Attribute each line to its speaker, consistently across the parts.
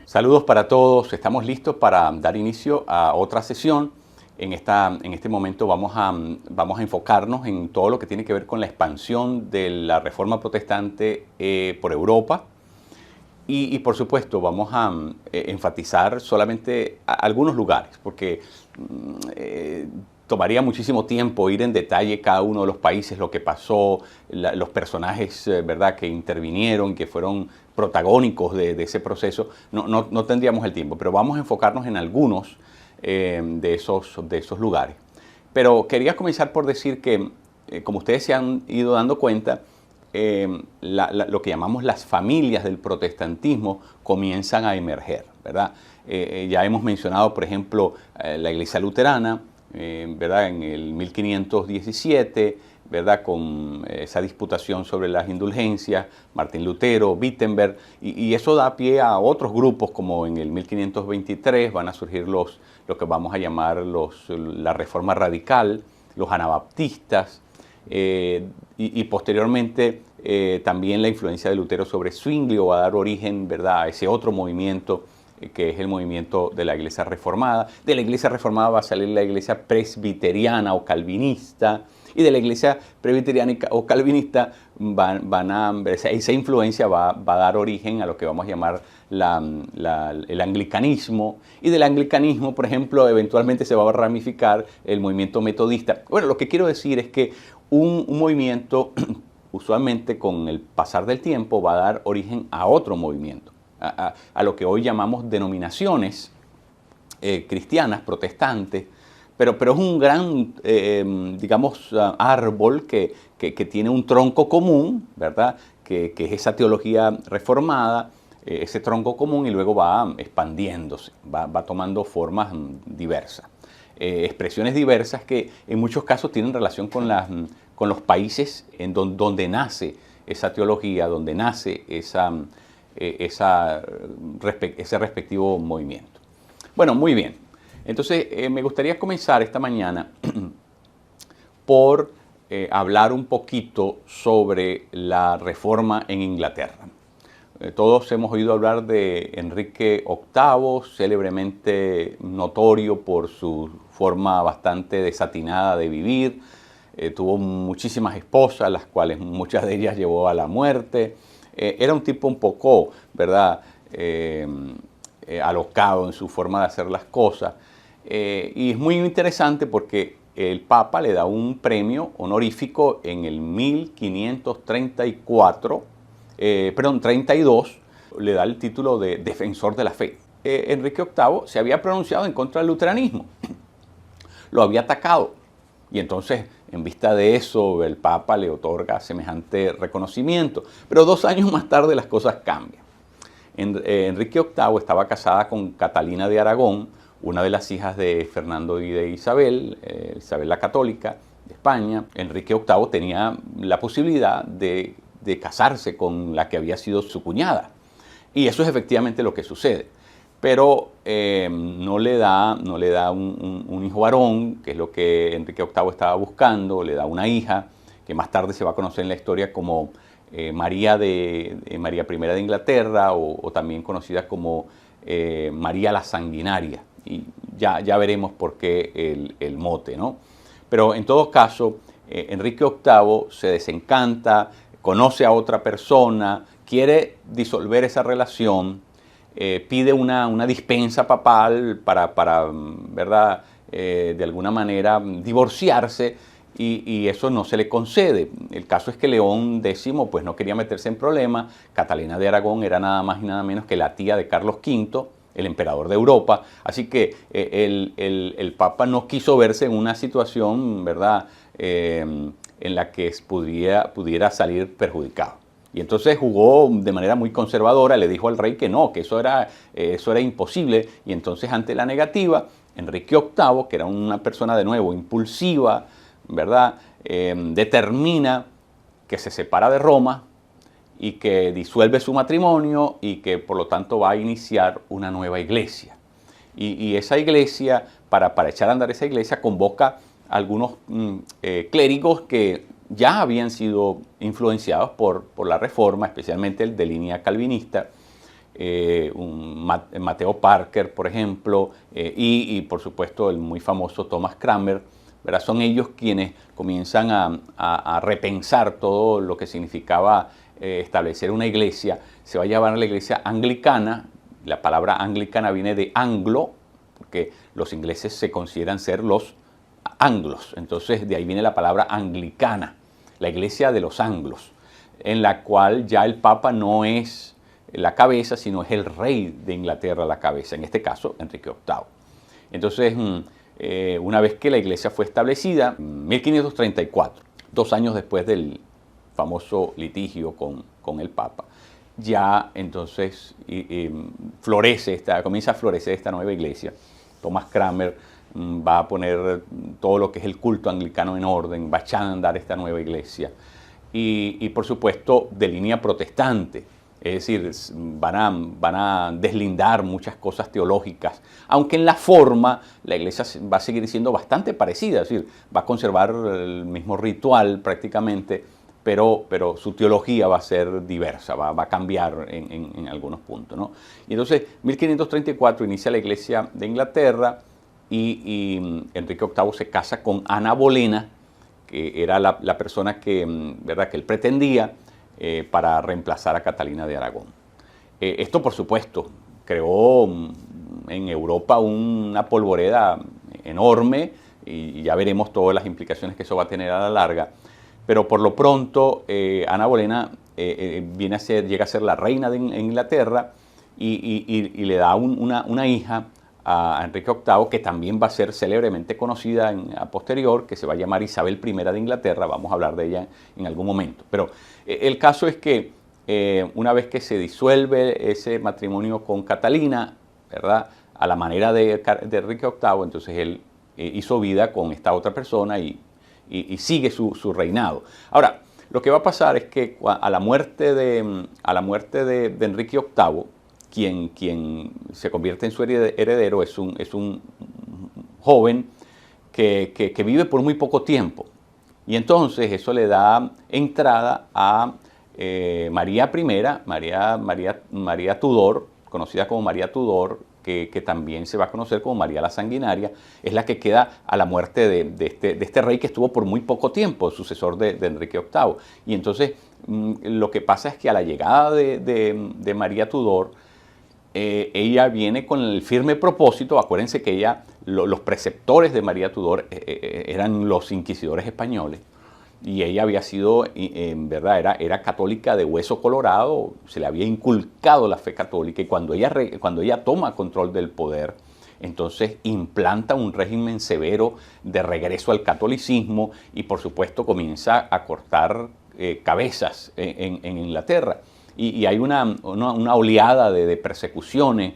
Speaker 1: Saludos para todos, estamos listos para dar inicio a otra sesión. En este momento vamos a enfocarnos en todo lo que tiene que ver con la expansión de la Reforma Protestante por Europa y por supuesto vamos a enfatizar solamente algunos lugares porque tomaría muchísimo tiempo ir en detalle cada uno de los países, lo que pasó, los personajes ¿verdad? Que intervinieron, que fueron protagónicos de ese proceso. No tendríamos el tiempo, pero vamos a enfocarnos en algunos de esos lugares. Pero quería comenzar por decir que, como ustedes se han ido dando cuenta, lo que llamamos las familias del protestantismo comienzan a emerger, ¿verdad? Ya hemos mencionado, por ejemplo, la Iglesia Luterana, ¿verdad? En el 1517, ¿verdad? Con esa disputación sobre las indulgencias, Martín Lutero, Wittenberg, y eso da pie a otros grupos como en el 1523 van a surgir lo que vamos a llamar la Reforma Radical, los Anabaptistas, y posteriormente también la influencia de Lutero sobre Zwinglio va a dar origen, ¿verdad? A ese otro movimiento que es el movimiento de la Iglesia Reformada. De la Iglesia Reformada va a salir la Iglesia Presbiteriana o Calvinista, y de la Iglesia Presbiteriana o Calvinista esa influencia va a dar origen a lo que vamos a llamar el anglicanismo, y del anglicanismo, por ejemplo, eventualmente se va a ramificar el movimiento metodista. Bueno, lo que quiero decir es que un movimiento, usualmente con el pasar del tiempo, va a dar origen a otro movimiento, a lo que hoy llamamos denominaciones cristianas, protestantes, pero es un gran, digamos, árbol que tiene un tronco común, ¿verdad? Que es esa teología reformada, ese tronco común, y luego va expandiéndose, va tomando formas diversas. Expresiones diversas que en muchos casos tienen relación con los países en donde nace esa teología, donde nace ese respectivo movimiento. Bueno, muy bien. Entonces, me gustaría comenzar esta mañana por hablar un poquito sobre la Reforma en Inglaterra. Todos hemos oído hablar de Enrique VIII, célebremente notorio por su forma bastante desatinada de vivir. Tuvo muchísimas esposas, las cuales muchas de ellas llevó a la muerte. Era un tipo un poco, ¿verdad?, alocado en su forma de hacer las cosas. Y es muy interesante porque el Papa le da un premio honorífico en el 32, le da el título de defensor de la fe. Enrique VIII se había pronunciado en contra del luteranismo, lo había atacado, y entonces, en vista de eso, el Papa le otorga semejante reconocimiento. Pero 2 años más tarde las cosas cambian. Enrique VIII estaba casada con Catalina de Aragón, una de las hijas de Fernando y de Isabel, Isabel la Católica de España. Enrique VIII tenía la posibilidad de casarse con la que había sido su cuñada. Y eso es efectivamente lo que sucede. Pero no le da un hijo varón, que es lo que Enrique VIII estaba buscando. Le da una hija, que más tarde se va a conocer en la historia como María I de Inglaterra, o también conocida como María la Sanguinaria. Y ya veremos por qué el mote, ¿no? Pero en todo caso, Enrique VIII se desencanta, conoce a otra persona, quiere disolver esa relación, pide una dispensa papal para ¿verdad?, de alguna manera divorciarse, y eso no se le concede. El caso es que León X pues no quería meterse en problemas. Catalina de Aragón era nada más y nada menos que la tía de Carlos V, el emperador de Europa. Así que el Papa no quiso verse en una situación, ¿verdad?, en la que pudiera salir perjudicado. Y entonces jugó de manera muy conservadora, le dijo al rey que no, que eso era imposible. Y entonces, ante la negativa, Enrique VIII, que era una persona de nuevo impulsiva, ¿verdad?, determina que se separa de Roma y que disuelve su matrimonio y que por lo tanto va a iniciar una nueva iglesia. Y esa iglesia, para echar a andar esa iglesia, convoca a algunos clérigos que ya habían sido influenciados por la Reforma, especialmente el de línea calvinista, Mateo Parker, por ejemplo, y por supuesto el muy famoso Thomas Cranmer, ¿verdad? Son ellos quienes comienzan a repensar todo lo que significaba establecer una iglesia. Se va a llamar la iglesia anglicana. La palabra anglicana viene de anglo, porque los ingleses se consideran ser los anglos. Entonces de ahí viene la palabra anglicana, la iglesia de los anglos, en la cual ya el Papa no es la cabeza, sino es el rey de Inglaterra la cabeza, en este caso Enrique VIII. Entonces, una vez que la iglesia fue establecida, 1534, 2 años después del famoso litigio con el Papa, ya entonces comienza a florecer esta nueva iglesia. Thomas Cranmer va a poner todo lo que es el culto anglicano en orden, va a echar a andar esta nueva iglesia. Y por supuesto de línea protestante, es decir, van a deslindar muchas cosas teológicas, aunque en la forma la iglesia va a seguir siendo bastante parecida, es decir, va a conservar el mismo ritual prácticamente, pero su teología va a ser diversa, va a cambiar en algunos puntos, ¿no? Y entonces, 1534 inicia la iglesia de Inglaterra y Enrique VIII se casa con Ana Bolena, que era la persona ¿verdad?, que él pretendía para reemplazar a Catalina de Aragón. Esto, por supuesto, creó en Europa una polvoreda enorme y ya veremos todas las implicaciones que eso va a tener a la larga. Pero por lo pronto, Ana Bolena llega a ser la reina de Inglaterra y le da una hija a Enrique VIII, que también va a ser célebremente conocida a posterior, que se va a llamar Isabel I de Inglaterra. Vamos a hablar de ella en algún momento. Pero el caso es que una vez que se disuelve ese matrimonio con Catalina, ¿verdad?, a la manera de Enrique VIII, entonces él hizo vida con esta otra persona y sigue su reinado. Ahora, lo que va a pasar es que a la muerte de Enrique VIII, quien se convierte en su heredero es un joven que vive por muy poco tiempo. Y entonces eso le da entrada a María I, María Tudor, conocida como María Tudor, que también se va a conocer como María la Sanguinaria, es la que queda a la muerte de este rey que estuvo por muy poco tiempo, sucesor de Enrique VIII. Y entonces lo que pasa es que a la llegada de María Tudor, ella viene con el firme propósito. Acuérdense que los preceptores de María Tudor eran los inquisidores españoles, y ella había sido, en verdad, era católica de hueso colorado, se le había inculcado la fe católica, y cuando ella toma control del poder, entonces implanta un régimen severo de regreso al catolicismo y por supuesto comienza a cortar cabezas en Inglaterra. Y hay una oleada de persecuciones.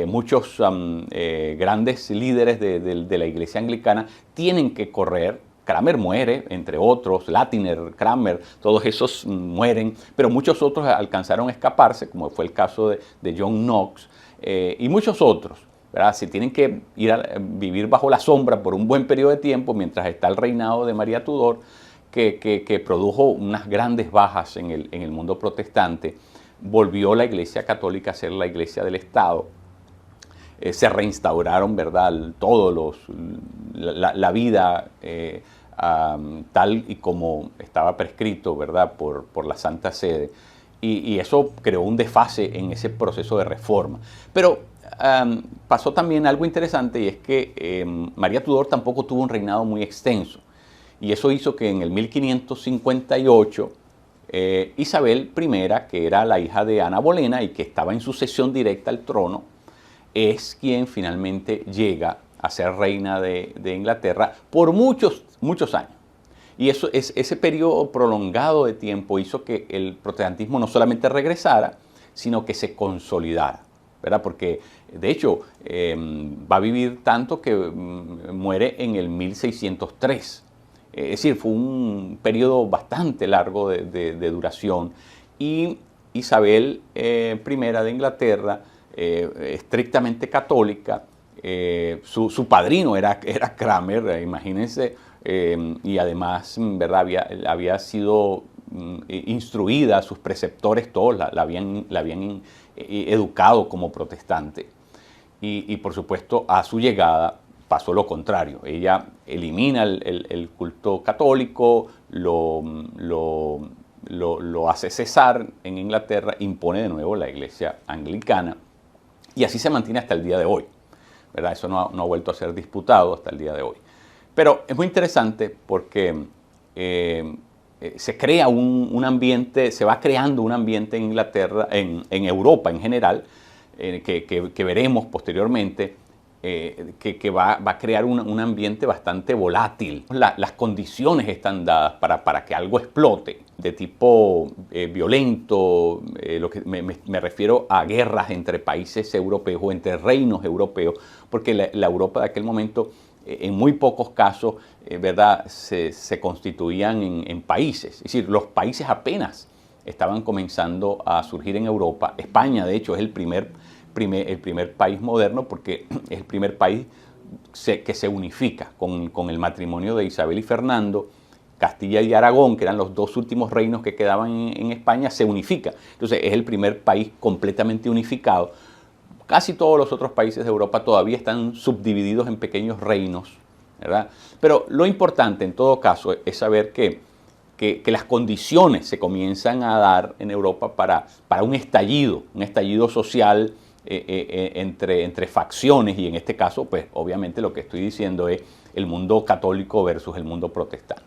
Speaker 1: Muchos grandes líderes de la iglesia anglicana tienen que correr. Cranmer muere, entre otros, Latimer, Cranmer, todos esos mueren, pero muchos otros alcanzaron a escaparse, como fue el caso de John Knox, y muchos otros, ¿verdad? Se tienen que ir a vivir bajo la sombra por un buen periodo de tiempo mientras está el reinado de María Tudor, que produjo unas grandes bajas en el mundo protestante. Volvió la Iglesia Católica a ser la Iglesia del Estado. Se reinstauraron, ¿verdad?, la vida tal y como estaba prescrito, ¿verdad?, por la Santa Sede. Y eso creó un desfase en ese proceso de reforma. Pero pasó también algo interesante, y es que María Tudor tampoco tuvo un reinado muy extenso. Y eso hizo que en el 1558 Isabel I, que era la hija de Ana Bolena y que estaba en sucesión directa al trono, es quien finalmente llega a ser reina de Inglaterra por muchos años. Y ese periodo prolongado de tiempo hizo que el protestantismo no solamente regresara, sino que se consolidara, ¿verdad? Porque, de hecho, va a vivir tanto que muere en el 1603. Es decir, fue un periodo bastante largo de duración. Y Isabel I de Inglaterra, estrictamente católica, Su padrino era Cranmer, imagínense, y además, ¿verdad? Había sido instruida, sus preceptores todos la habían educado como protestante. Y por supuesto, a su llegada pasó lo contrario. Ella elimina el culto católico, lo hace cesar en Inglaterra, impone de nuevo la iglesia anglicana, y así se mantiene hasta el día de hoy, ¿verdad? Eso no ha vuelto a ser disputado hasta el día de hoy. Pero es muy interesante porque se crea un ambiente, se va creando un ambiente en Inglaterra, en Europa en general, que veremos posteriormente, que va a crear un ambiente bastante volátil. Las condiciones están dadas para que algo explote de tipo violento, lo que me refiero a guerras entre países europeos o entre reinos europeos, porque la Europa de aquel momento, en muy pocos casos, ¿verdad?, se constituían en países. Es decir, los países apenas estaban comenzando a surgir en Europa. España, de hecho, es el primer país moderno, porque es el primer país que se unifica con el matrimonio de Isabel y Fernando. Castilla y Aragón, que eran los dos últimos reinos que quedaban en España, se unifica. Entonces es el primer país completamente unificado. Casi todos los otros países de Europa todavía están subdivididos en pequeños reinos, ¿verdad? Pero lo importante en todo caso es saber que las condiciones se comienzan a dar en Europa para un estallido social entre facciones, y en este caso, pues obviamente lo que estoy diciendo es el mundo católico versus el mundo protestante.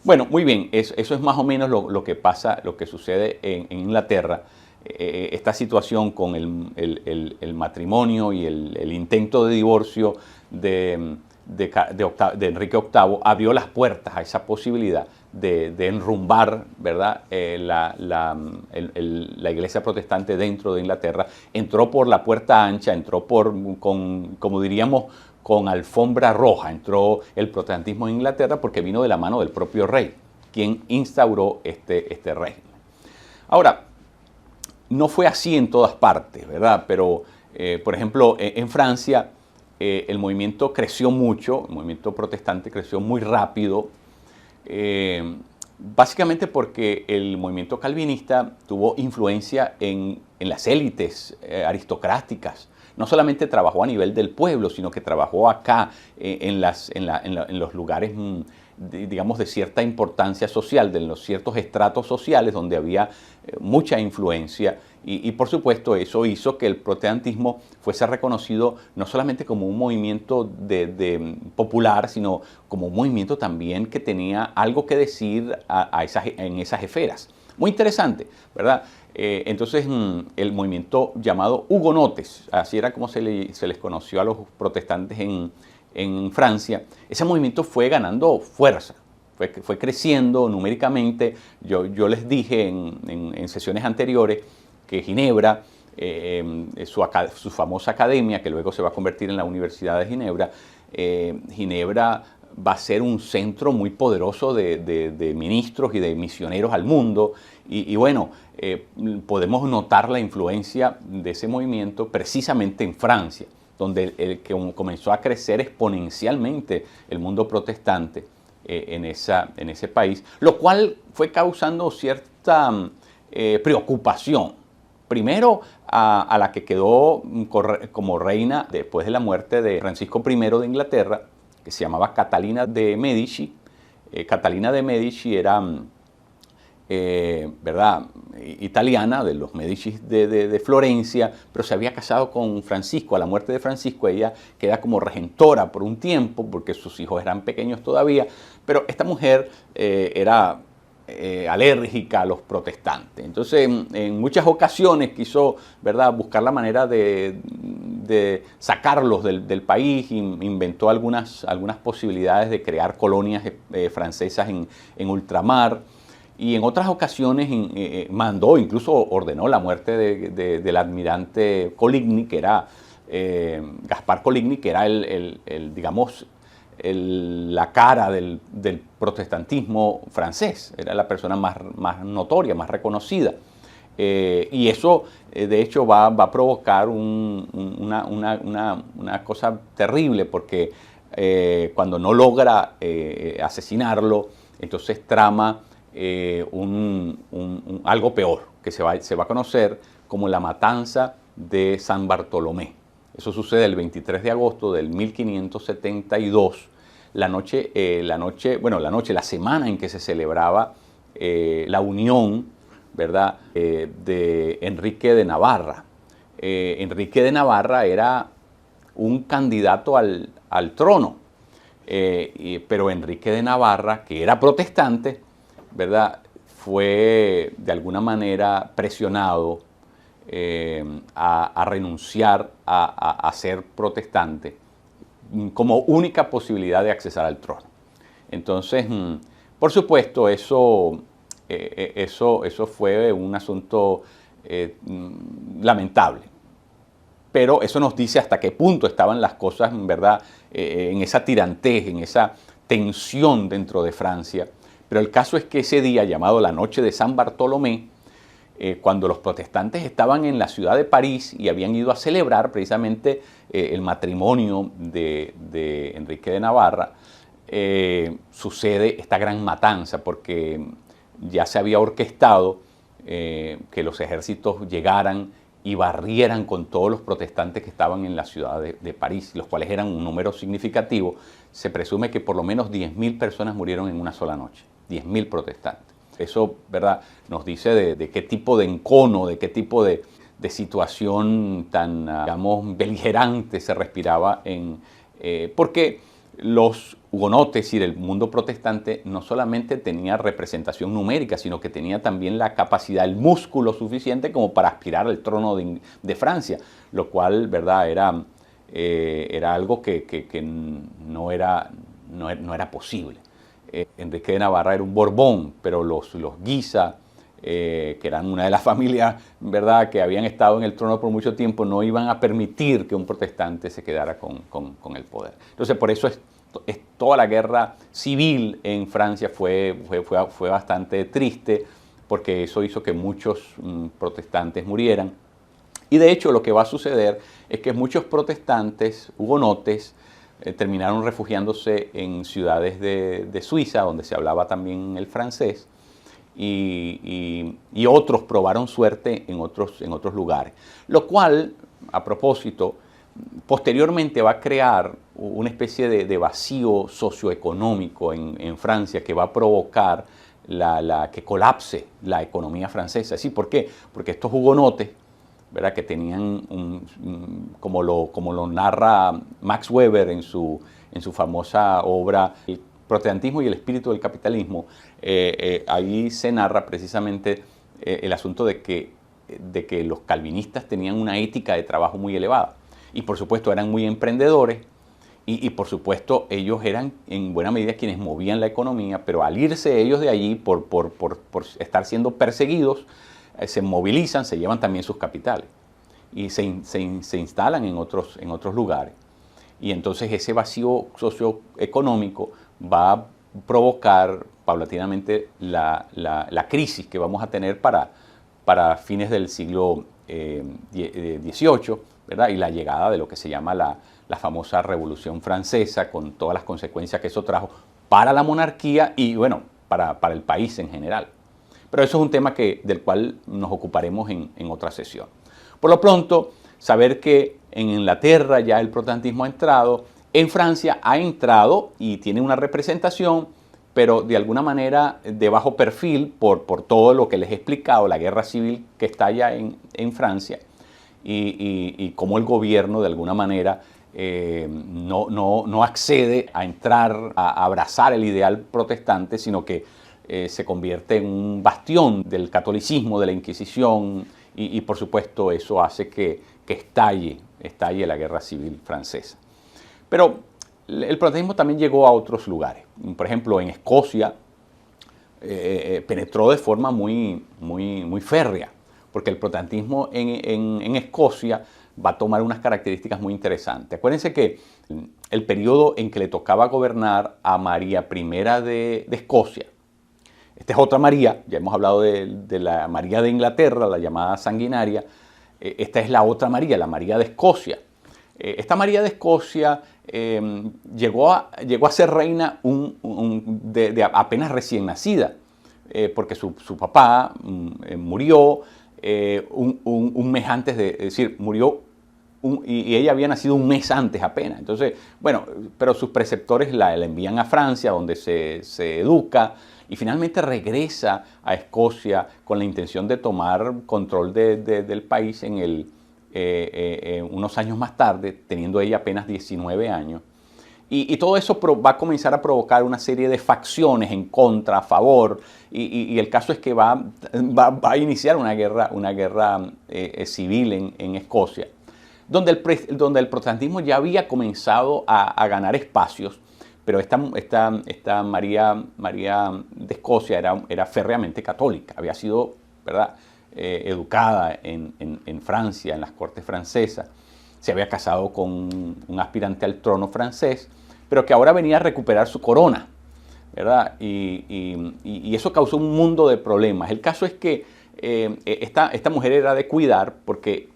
Speaker 1: Bueno, muy bien, eso es más o menos lo que pasa, lo que sucede en Inglaterra. Esta situación con el matrimonio y el intento de divorcio de Enrique VIII abrió las puertas a esa posibilidad de enrumbar, ¿verdad?, la iglesia protestante dentro de Inglaterra. Entró por la puerta ancha, entró como diríamos, con alfombra roja, entró el protestantismo en Inglaterra porque vino de la mano del propio rey, quien instauró este régimen. Ahora, no fue así en todas partes, ¿verdad? Pero, por ejemplo, en Francia el movimiento creció mucho, el movimiento protestante creció muy rápido, básicamente porque el movimiento calvinista tuvo influencia en las élites aristocráticas. No solamente trabajó a nivel del pueblo, sino que trabajó acá en los lugares, digamos, de cierta importancia social, de los ciertos estratos sociales donde había mucha influencia, y por supuesto eso hizo que el protestantismo fuese reconocido no solamente como un movimiento popular, sino como un movimiento también que tenía algo que decir en esas esferas. Muy interesante, ¿verdad? Entonces el movimiento llamado hugonotes, así era como se les conoció a los protestantes en Francia, ese movimiento fue ganando fuerza, fue creciendo numéricamente. Yo les dije en sesiones anteriores que Ginebra, su famosa academia, que luego se va a convertir en la Universidad de Ginebra, Ginebra va a ser un centro muy poderoso de ministros y de misioneros al mundo. Y bueno, podemos notar la influencia de ese movimiento precisamente en Francia, donde comenzó a crecer exponencialmente el mundo protestante en ese país, lo cual fue causando cierta preocupación. Primero, a la que quedó como reina después de la muerte de Francisco I de Inglaterra, que se llamaba Catalina de Medici. Catalina de Medici era, ¿verdad?, italiana, de los Medici de Florencia, pero se había casado con Francisco. A la muerte de Francisco ella queda como regentora por un tiempo, porque sus hijos eran pequeños todavía, pero esta mujer era alérgica a los protestantes. Entonces, en muchas ocasiones quiso, ¿verdad?, buscar la manera de sacarlos del país. Inventó algunas posibilidades de crear colonias francesas en ultramar, y en otras ocasiones mandó, incluso ordenó la muerte del almirante Coligny, que era Gaspar Coligny, que era digamos, la cara del protestantismo francés, era la persona más notoria, más reconocida. Y eso, de hecho, va a provocar una cosa terrible, porque cuando no logra asesinarlo, entonces trama algo peor, que se va a conocer como la matanza de San Bartolomé. Eso sucede el 23 de agosto del 1572, la semana en que se celebraba la unión, ¿verdad?, de Enrique de Navarra. Enrique de Navarra era un candidato al trono, pero Enrique de Navarra, que era protestante, ¿verdad?, fue de alguna manera presionado a renunciar a ser protestante como única posibilidad de accesar al trono. Entonces, por supuesto, eso fue un asunto lamentable. Pero eso nos dice hasta qué punto estaban las cosas, ¿verdad?, en esa tirantez, en esa tensión dentro de Francia. Pero el caso es que ese día, llamado la Noche de San Bartolomé, cuando los protestantes estaban en la ciudad de París y habían ido a celebrar precisamente el matrimonio de Enrique de Navarra, sucede esta gran matanza, porque ya se había orquestado que los ejércitos llegaran y barrieran con todos los protestantes que estaban en la ciudad de París, los cuales eran un número significativo. Se presume que por lo menos 10.000 personas murieron en una sola noche, 10.000 protestantes. Eso, ¿verdad?, nos dice de qué tipo de encono, de qué tipo de situación tan, digamos, beligerante se respiraba porque los hugonotes y el mundo protestante no solamente tenía representación numérica, sino que tenía también la capacidad, el músculo suficiente como para aspirar al trono de Francia, lo cual, ¿verdad?, era algo que no era posible. Enrique de Navarra era un Borbón, pero los Guisa, que eran una de las familias, ¿verdad?, que habían estado en el trono por mucho tiempo, no iban a permitir que un protestante se quedara con el poder. Entonces, por eso toda la guerra civil en Francia fue bastante triste, porque eso hizo que muchos protestantes murieran. Y de hecho, lo que va a suceder es que muchos protestantes hugonotes terminaron refugiándose en ciudades de Suiza, donde se hablaba también el francés, y otros probaron suerte en otros lugares. Lo cual, a propósito, posteriormente va a crear una especie de vacío socioeconómico en Francia, que va a provocar que colapse la economía francesa. ¿Sí? ¿Por qué? Porque estos hugonotes, ¿verdad?, que tenían, como lo narra Max Weber en su famosa obra El protestantismo y el espíritu del capitalismo, ahí se narra precisamente el asunto de que los calvinistas tenían una ética de trabajo muy elevada, y por supuesto eran muy emprendedores, y por supuesto ellos eran en buena medida quienes movían la economía, pero al irse ellos de allí por estar siendo perseguidos, se movilizan, se llevan también sus capitales y se instalan en otros lugares. Y entonces ese vacío socioeconómico va a provocar paulatinamente la crisis que vamos a tener para fines del siglo XVIII, ¿verdad?, y la llegada de lo que se llama la famosa Revolución Francesa, con todas las consecuencias que eso trajo para la monarquía y, bueno, para el país en general. Pero eso es un tema del cual nos ocuparemos en otra sesión. Por lo pronto, saber que en Inglaterra ya el protestantismo ha entrado, en Francia ha entrado y tiene una representación, pero de alguna manera de bajo perfil por todo lo que les he explicado, la guerra civil que está allá en Francia, y cómo el gobierno de alguna manera no accede a entrar, a abrazar el ideal protestante, sino que se convierte en un bastión del catolicismo, de la Inquisición, y por supuesto eso hace que estalle la guerra civil francesa. Pero el protestantismo también llegó a otros lugares. Por ejemplo, en Escocia penetró de forma muy férrea, porque el protestantismo en Escocia va a tomar unas características muy interesantes. Acuérdense que el periodo en que le tocaba gobernar a María I de Escocia, Esta es otra María, ya hemos hablado de la María de Inglaterra, la llamada sanguinaria. Esta es la otra María, la María de Escocia. Esta María de Escocia llegó a ser reina de apenas recién nacida, porque su papá murió un mes antes es decir, murió y ella había nacido un mes antes apenas. Entonces, bueno, pero sus preceptores la envían a Francia, donde se educa, y finalmente regresa a Escocia con la intención de tomar control del país unos años más tarde, teniendo ella apenas 19 años. Y todo eso va a comenzar a provocar una serie de facciones en contra, a favor, y el caso es que va a iniciar una guerra civil en Escocia, donde el protestantismo ya había comenzado a ganar espacios, pero esta María de Escocia era férreamente católica, había sido, ¿verdad?, educada en Francia, en las cortes francesas, se había casado con un aspirante al trono francés, pero que ahora venía a recuperar su corona, ¿verdad? Y eso causó un mundo de problemas. El caso es que esta mujer era de cuidar porque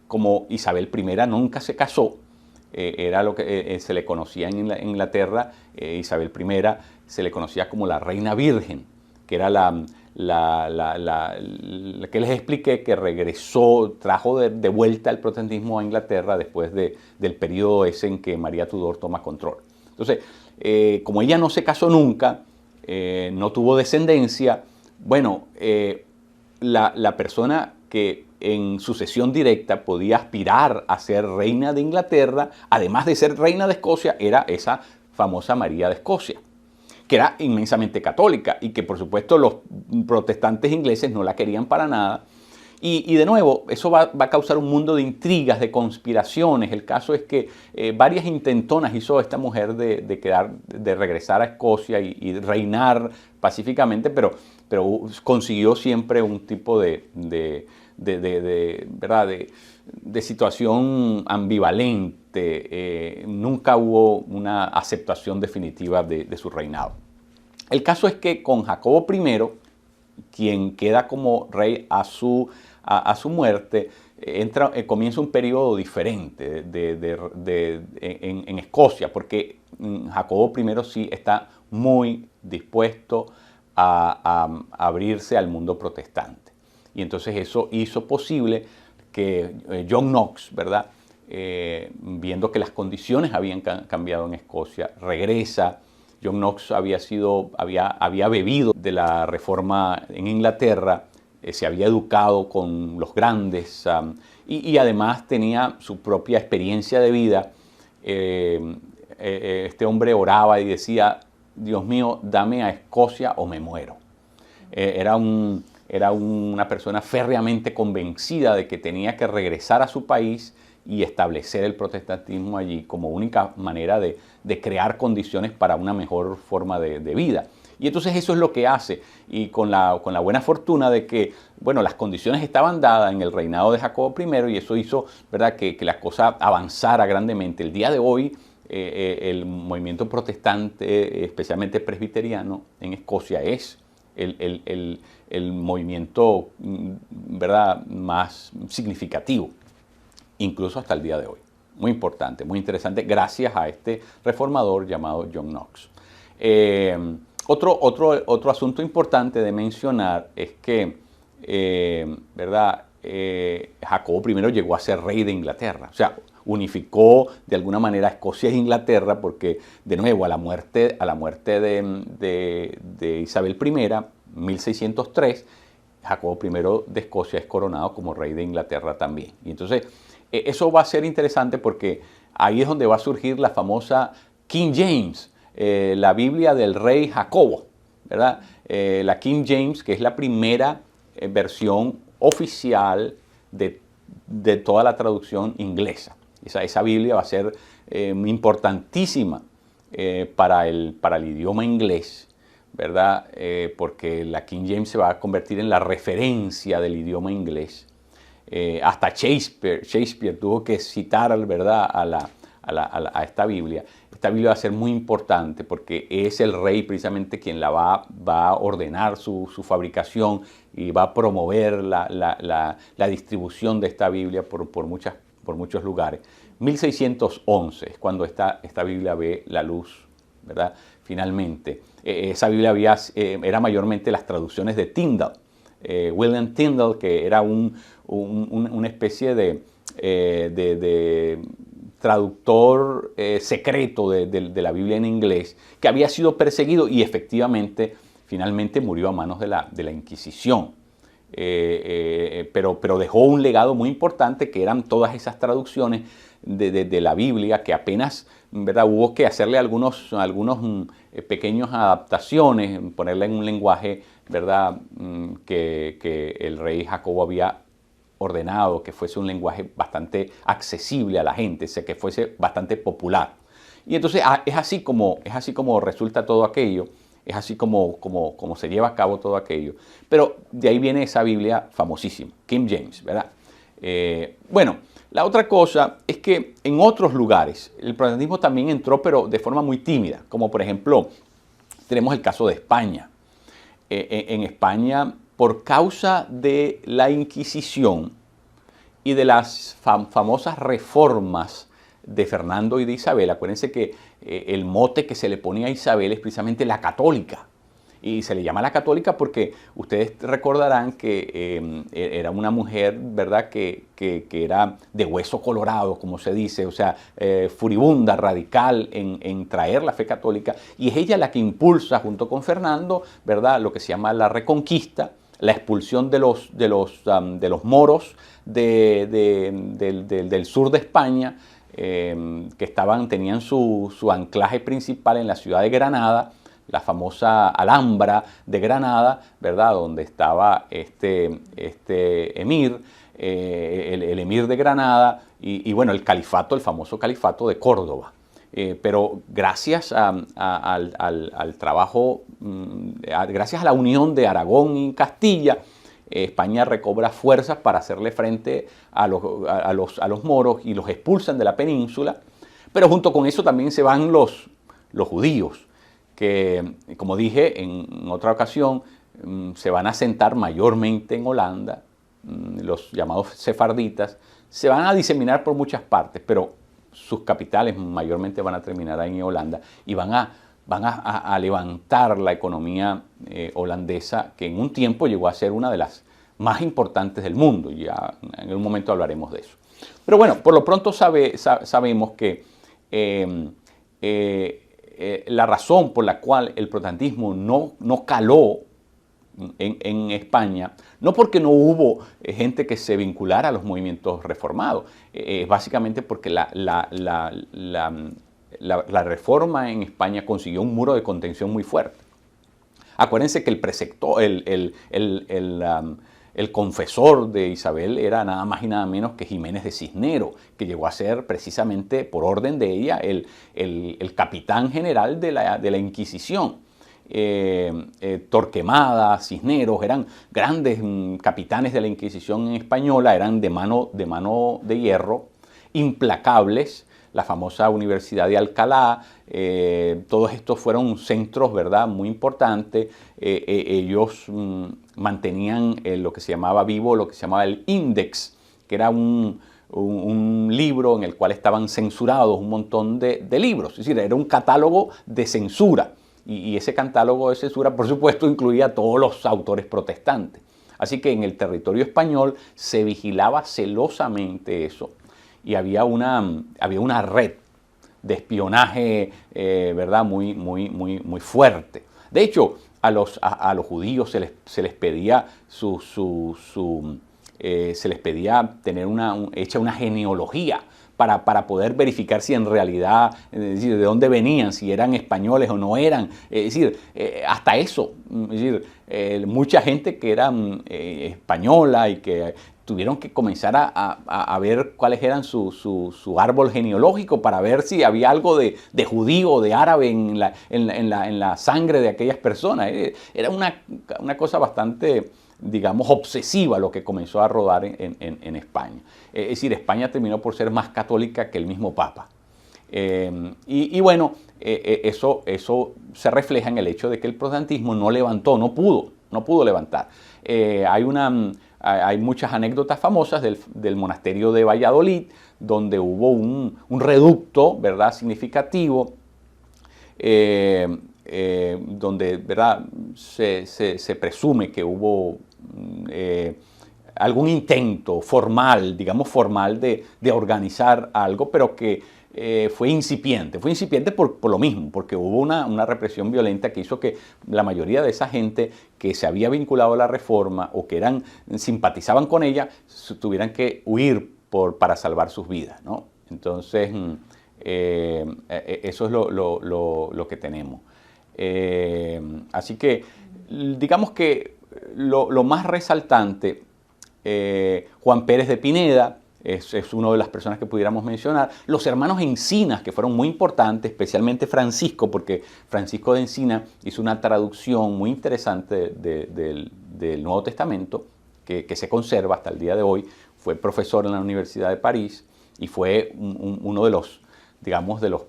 Speaker 1: como Isabel I nunca se casó, era lo que se le conocía en Inglaterra, Isabel I se le conocía como la reina virgen, que era la que les expliqué que regresó, trajo de vuelta el protestantismo a Inglaterra después del periodo ese en que María Tudor toma control. Entonces, como ella no se casó nunca, no tuvo descendencia, bueno, la persona que en sucesión directa podía aspirar a ser reina de Inglaterra, además de ser reina de Escocia, era esa famosa María de Escocia, que era inmensamente católica y que por supuesto los protestantes ingleses no la querían para nada. Y de nuevo, eso va a causar un mundo de intrigas, de conspiraciones. El caso es que varias intentonas hizo esta mujer de regresar a Escocia y reinar pacíficamente, pero consiguió siempre un tipo de situación ambivalente. Nunca hubo una aceptación definitiva de su reinado. El caso es que con Jacobo I, quien queda como rey a su muerte, comienza un periodo diferente en Escocia, porque Jacobo I sí está muy dispuesto a abrirse al mundo protestante. Y entonces eso hizo posible que John Knox, ¿verdad?, viendo que las condiciones habían cambiado en Escocia, regresa. John Knox había bebido de la reforma en Inglaterra, se había educado con los grandes y además tenía su propia experiencia de vida. Este hombre oraba y decía: Dios mío, dame a Escocia o me muero. Era una persona férreamente convencida de que tenía que regresar a su país y establecer el protestantismo allí como única manera de crear condiciones para una mejor forma de vida. Y entonces eso es lo que hace, y con la buena fortuna de que, bueno, las condiciones estaban dadas en el reinado de Jacobo I, y eso hizo, ¿verdad?, que la cosa avanzara grandemente. El día de hoy, el movimiento protestante, especialmente presbiteriano en Escocia, es el movimiento, ¿verdad?, más significativo, incluso hasta el día de hoy. Muy importante, muy interesante, gracias a este reformador llamado John Knox. Otro asunto importante de mencionar es que, ¿verdad?, Jacobo I llegó a ser rey de Inglaterra. O sea, unificó de alguna manera Escocia e Inglaterra porque, de nuevo, a la muerte de Isabel I, 1603, Jacobo I de Escocia es coronado como rey de Inglaterra también. Y entonces, eso va a ser interesante porque ahí es donde va a surgir la famosa King James, la Biblia del rey Jacobo, ¿verdad? La King James, que es la primera versión oficial de toda la traducción inglesa. Esa Biblia va a ser importantísima para el idioma inglés, ¿verdad? Porque la King James se va a convertir en la referencia del idioma inglés. Hasta Shakespeare tuvo que citar, ¿verdad?, a esta Biblia va a ser muy importante porque es el rey precisamente quien va a ordenar su fabricación y va a promover la distribución de esta Biblia por muchos lugares. 1611 es cuando esta Biblia ve la luz, ¿verdad? Finalmente. Esa Biblia era mayormente las traducciones de Tyndale. William Tyndale, que era una especie de traductor secreto de la Biblia en inglés, que había sido perseguido y efectivamente finalmente murió a manos de la Inquisición. Pero dejó un legado muy importante que eran todas esas traducciones de la Biblia que apenas, ¿verdad?, hubo que hacerle algunos pequeñas adaptaciones, ponerla en un lenguaje, ¿verdad?, que el rey Jacobo había ordenado, que fuese un lenguaje bastante accesible a la gente, que fuese bastante popular. Y entonces es así como resulta todo aquello, es así como se lleva a cabo todo aquello. Pero de ahí viene esa Biblia famosísima, King James, ¿verdad? Bueno, la otra cosa es que en otros lugares el protestantismo también entró, pero de forma muy tímida, como por ejemplo tenemos el caso de España. En España, por causa de la Inquisición y de las famosas reformas de Fernando y de Isabel, acuérdense que el mote que se le ponía a Isabel es precisamente la católica. Y se le llama la católica porque ustedes recordarán que era una mujer, ¿verdad?, que era de hueso colorado, como se dice, o sea, furibunda, radical en traer la fe católica. Y es ella la que impulsa, junto con Fernando, ¿verdad?, lo que se llama la Reconquista, la expulsión de los moros del sur de España, que tenían su anclaje principal en la ciudad de Granada, la famosa Alhambra de Granada, ¿verdad?, donde estaba este emir, el emir de Granada, y bueno, el califato, el famoso califato de Córdoba. Pero gracias al trabajo, gracias a la unión de Aragón y Castilla, España recobra fuerzas para hacerle frente a los moros y los expulsan de la península. Pero junto con eso también se van los judíos, que, como dije en otra ocasión, se van a asentar mayormente en Holanda, los llamados sefarditas, se van a diseminar por muchas partes, pero sus capitales mayormente van a terminar ahí en Holanda y van a levantar la economía holandesa, que en un tiempo llegó a ser una de las más importantes del mundo. Ya en un momento hablaremos de eso. Pero bueno, por lo pronto sabemos que la razón por la cual el protestantismo no caló en España, no porque no hubo gente que se vinculara a los movimientos reformados, básicamente porque la reforma en España consiguió un muro de contención muy fuerte. Acuérdense que el preceptor, el confesor de Isabel era nada más y nada menos que Jiménez de Cisneros, que llegó a ser precisamente por orden de ella el capitán general de la Inquisición. Torquemada, Cisneros, eran grandes capitanes de la Inquisición española, eran de mano de hierro, implacables. La famosa Universidad de Alcalá, todos estos fueron centros, ¿verdad?, muy importantes. Ellos mantenían lo que se llamaba vivo, lo que se llamaba el Índex, que era un libro en el cual estaban censurados un montón de libros. Es decir, era un catálogo de censura. Y ese catálogo de censura, por supuesto, incluía a todos los autores protestantes. Así que en el territorio español se vigilaba celosamente eso. Y había una red de espionaje, ¿verdad?, muy fuerte. De hecho, a los judíos se les pedía se les pedía tener hecha una genealogía para poder verificar si en realidad, es decir, de dónde venían, si eran españoles o no eran. Es decir, hasta eso. Es decir, mucha gente que era española y que tuvieron que comenzar a ver cuáles eran su árbol genealógico para ver si había algo de judío o de árabe en la sangre de aquellas personas. Era una cosa bastante, digamos, obsesiva lo que comenzó a rodar en España. Es decir, España terminó por ser más católica que el mismo Papa. Y bueno, eso se refleja en el hecho de que el protestantismo no levantó, no pudo levantar. Hay muchas anécdotas famosas del monasterio de Valladolid, donde hubo un reducto, ¿verdad?, significativo, donde, ¿verdad?, se presume que hubo algún intento formal, digamos formal, de organizar algo, pero que fue incipiente. Fue incipiente por lo mismo, porque hubo una represión violenta que hizo que la mayoría de esa gente que se había vinculado a la Reforma o que simpatizaban con ella, tuvieran que huir para salvar sus vidas, ¿no? Entonces, eso es lo que tenemos. Así que, digamos que lo más resaltante, Juan Pérez de Pineda es una de las personas que pudiéramos mencionar. Los hermanos Encinas, que fueron muy importantes, especialmente Francisco, porque Francisco de Encina hizo una traducción muy interesante del Nuevo Testamento, que se conserva hasta el día de hoy. Fue profesor en la Universidad de París y fue uno de los, digamos, de los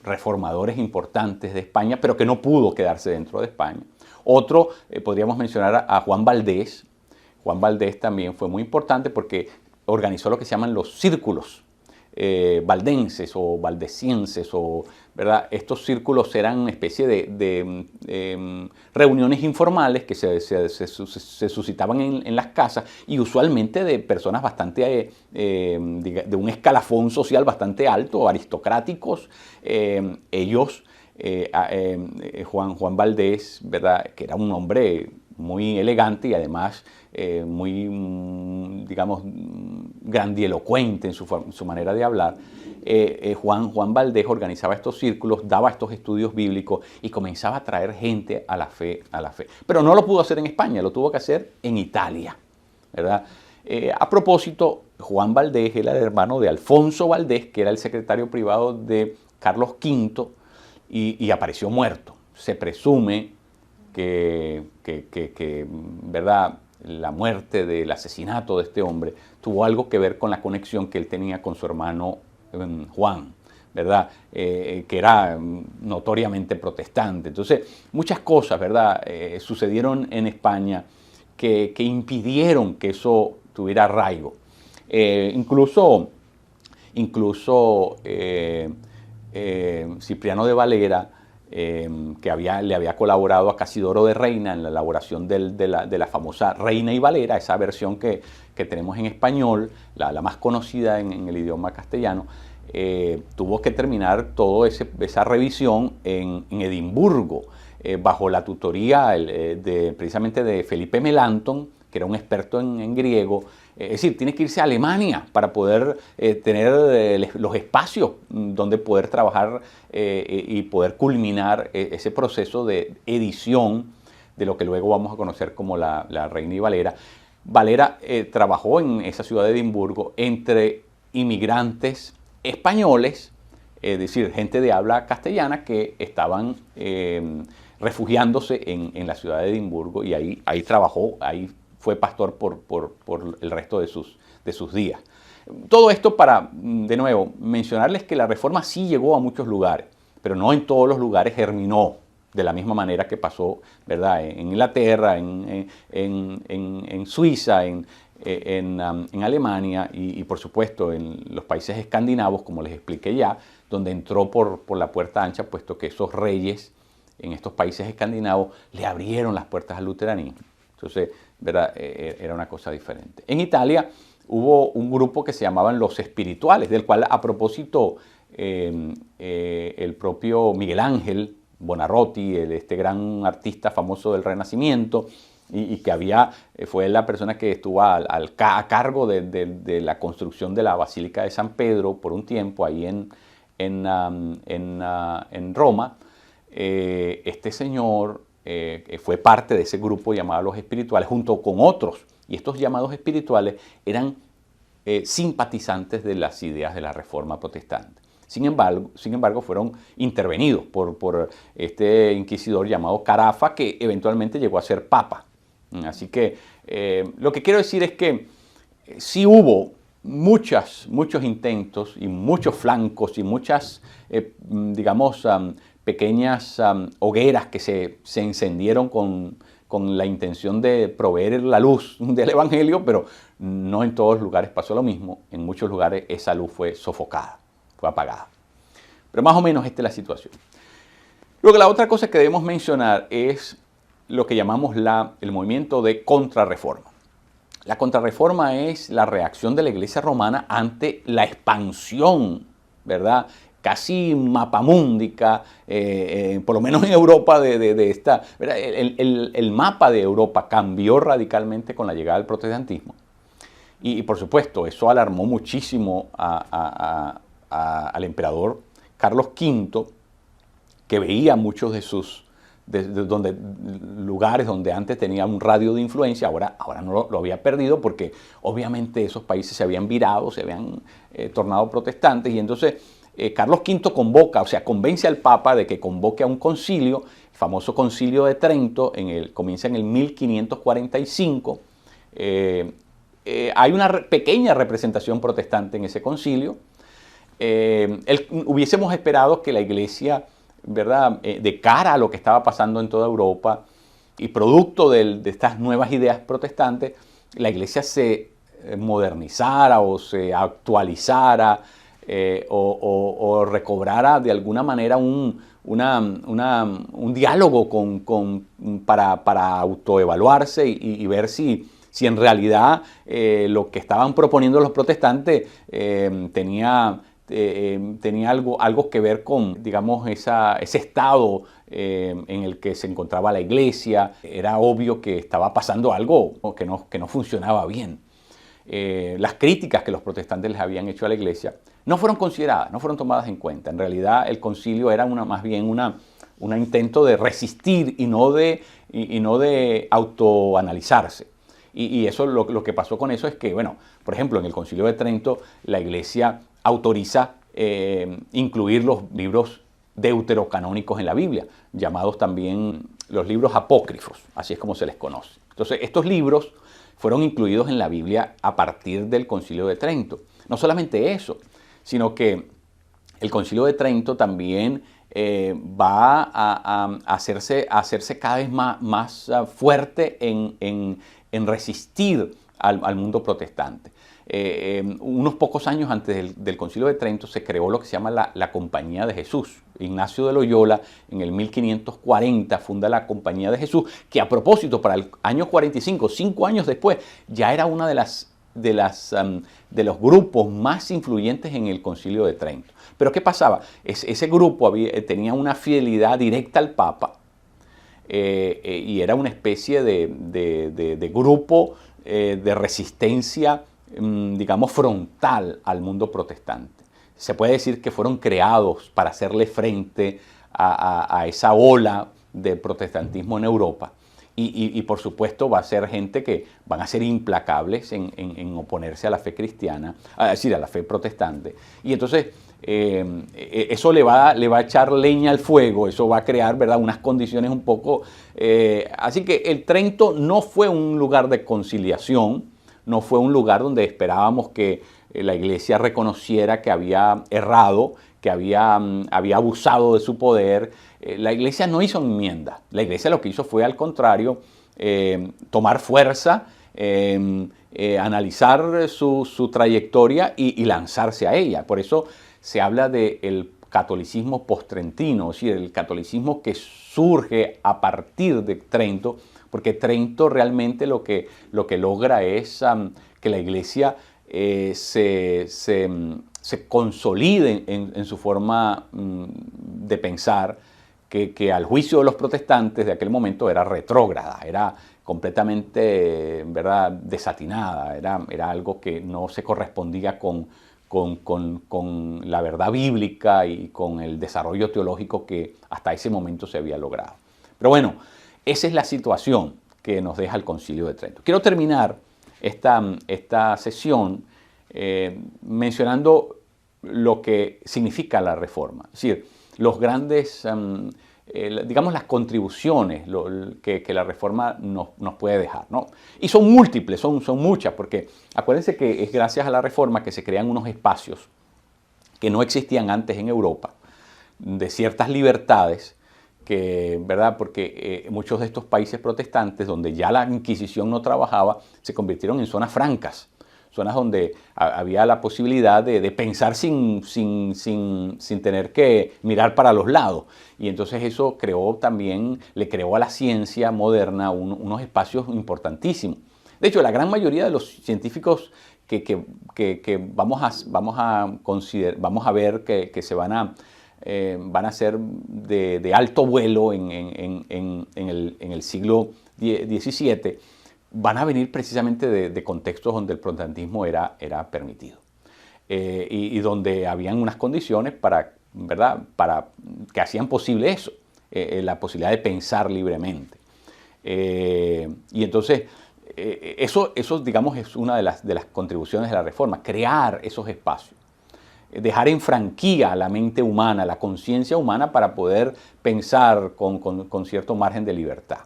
Speaker 1: reformadores importantes de España, pero que no pudo quedarse dentro de España. Otro, podríamos mencionar a Juan Valdés. Juan Valdés también fue muy importante porque organizó lo que se llaman los círculos valdenses o valdesienses, ¿verdad? Estos círculos eran una especie de reuniones informales que se suscitaban en las casas y usualmente de personas bastante, de un escalafón social bastante alto, aristocráticos. Juan Valdés, ¿verdad?, que era un hombre muy elegante y además muy, digamos, grandielocuente en su manera de hablar. Juan Valdés organizaba estos círculos, daba estos estudios bíblicos y comenzaba a traer gente a la fe. Pero no lo pudo hacer en España, lo tuvo que hacer en Italia, ¿verdad? A propósito, Juan Valdés era el hermano de Alfonso Valdés, que era el secretario privado de Carlos V, y apareció muerto. Se presume que ¿verdad?, la muerte del asesinato de este hombre tuvo algo que ver con la conexión que él tenía con su hermano Juan, ¿verdad?, que era notoriamente protestante. Entonces, muchas cosas, ¿verdad?, sucedieron en España que impidieron que eso tuviera arraigo. Incluso Cipriano de Valera, que le había colaborado a Casidoro de Reina en la elaboración de la famosa Reina y Valera, esa versión que tenemos en español, la más conocida en el idioma castellano. Tuvo que terminar toda esa revisión en Edimburgo, bajo la tutoría precisamente de Felipe Melanchthon, que era un experto en griego. Es decir, tiene que irse a Alemania para poder tener los espacios donde poder trabajar y poder culminar ese proceso de edición de lo que luego vamos a conocer como la Reina y Valera. Valera trabajó en esa ciudad de Edimburgo entre inmigrantes españoles, es decir, gente de habla castellana que estaban refugiándose en la ciudad de Edimburgo, y ahí trabajó, ahí fue pastor por el resto de sus días. Todo esto para, de nuevo, mencionarles que la Reforma sí llegó a muchos lugares, pero no en todos los lugares germinó de la misma manera que pasó, ¿verdad?, en Inglaterra, en Suiza, en Alemania y por supuesto en los países escandinavos, como les expliqué ya, donde entró por la puerta ancha, puesto que esos reyes en estos países escandinavos le abrieron las puertas al luteranismo. Entonces, ¿verdad?, era una cosa diferente. En Italia hubo un grupo que se llamaban los espirituales, del cual a propósito el propio Miguel Ángel Buonarroti, este gran artista famoso del Renacimiento, y que fue la persona que estuvo a cargo de la construcción de la Basílica de San Pedro por un tiempo ahí en Roma. Este señor fue parte de ese grupo llamado los espirituales, junto con otros, y estos llamados espirituales eran simpatizantes de las ideas de la Reforma protestante. Sin embargo, fueron intervenidos por este inquisidor llamado Carafa, que eventualmente llegó a ser papa. Así que lo que quiero decir es que sí hubo muchos intentos y muchos flancos y muchas, digamos, pequeñas hogueras que se encendieron con la intención de proveer la luz del Evangelio, pero no en todos los lugares pasó lo mismo. En muchos lugares esa luz fue sofocada, fue apagada. Pero más o menos esta es la situación. Luego, la otra cosa que debemos mencionar es lo que llamamos el movimiento de contrarreforma. La contrarreforma es la reacción de la Iglesia romana ante la expansión, ¿verdad?, casi mapamúndica, por lo menos en Europa, de esta. El mapa de Europa cambió radicalmente con la llegada del protestantismo. Y por supuesto, eso alarmó muchísimo al emperador Carlos V, que veía muchos de sus lugares donde antes tenía un radio de influencia, ahora no lo había perdido, porque obviamente esos países se habían virado, se habían tornado protestantes, y entonces Carlos V convence al Papa de que convoque a un concilio, el famoso Concilio de Trento, comienza en el 1545. Hay una pequeña representación protestante en ese concilio. Hubiésemos esperado que la Iglesia, ¿verdad?, de cara a lo que estaba pasando en toda Europa y producto de estas nuevas ideas protestantes, la Iglesia se modernizara o se actualizara o recobrara de alguna manera un diálogo para autoevaluarse y ver si en realidad lo que estaban proponiendo los protestantes tenía algo que ver con, digamos, ese estado en el que se encontraba la Iglesia. Era obvio que estaba pasando algo que no funcionaba bien. Las críticas que los protestantes les habían hecho a la Iglesia no fueron consideradas, no fueron tomadas en cuenta. En realidad el concilio era más bien un intento de resistir y no de autoanalizarse. Y eso, lo que pasó con eso es que, bueno, por ejemplo, en el Concilio de Trento, la Iglesia autoriza incluir los libros deuterocanónicos en la Biblia, llamados también los libros apócrifos, así es como se les conoce. Entonces, estos libros fueron incluidos en la Biblia a partir del Concilio de Trento. No solamente eso, sino que el Concilio de Trento también va a hacerse cada vez más fuerte en resistir al mundo protestante. Unos pocos años antes del Concilio de Trento se creó lo que se llama la Compañía de Jesús. Ignacio de Loyola en el 1540 funda la Compañía de Jesús, que a propósito para el año 45, 5 años después, ya era una de los grupos más influyentes en el Concilio de Trento. Pero ¿qué pasaba? Ese grupo tenía una fidelidad directa al Papa y era una especie de grupo de resistencia, digamos, frontal al mundo protestante. Se puede decir que fueron creados para hacerle frente a esa ola de protestantismo en Europa. Y por supuesto va a ser gente que van a ser implacables en oponerse a la fe cristiana, es decir, a la fe protestante. Y entonces eso le va a echar leña al fuego, eso va a crear, ¿verdad?, unas condiciones un poco. Así que el Trento no fue un lugar de conciliación, no fue un lugar donde esperábamos que la Iglesia reconociera que había errado, que había abusado de su poder. La Iglesia no hizo enmienda. La Iglesia lo que hizo fue, al contrario, tomar fuerza, analizar su trayectoria y lanzarse a ella. Por eso se habla del catolicismo post-trentino, es decir, el catolicismo que surge a partir de Trento, porque Trento realmente lo que logra es que la Iglesia se consolide en su forma de pensar, que al juicio de los protestantes de aquel momento era retrógrada, era completamente, ¿verdad?, desatinada, era algo que no se correspondía con la verdad bíblica y con el desarrollo teológico que hasta ese momento se había logrado. Pero bueno, esa es la situación que nos deja el Concilio de Trento. Quiero terminar esta sesión mencionando lo que significa la Reforma. Es decir, los grandes digamos, las contribuciones que la reforma nos puede dejar, ¿no? Y son múltiples, son muchas, porque acuérdense que es gracias a la reforma que se crean unos espacios que no existían antes en Europa, de ciertas libertades, que, ¿verdad? Porque muchos de estos países protestantes, donde ya la Inquisición no trabajaba, se convirtieron en zonas francas, zonas donde había la posibilidad de pensar sin tener que mirar para los lados. Y entonces eso le creó a la ciencia moderna unos espacios importantísimos. De hecho, la gran mayoría de los científicos que vamos a ver que se van a ser de alto vuelo en el siglo XVII, van a venir precisamente de contextos donde el protestantismo era permitido y donde habían unas condiciones ¿verdad? Para que hacían posible eso, la posibilidad de pensar libremente. Y entonces, eso, digamos, es una de las contribuciones de la reforma, crear esos espacios. Dejar en franquía la mente humana, la conciencia humana para poder pensar con cierto margen de libertad.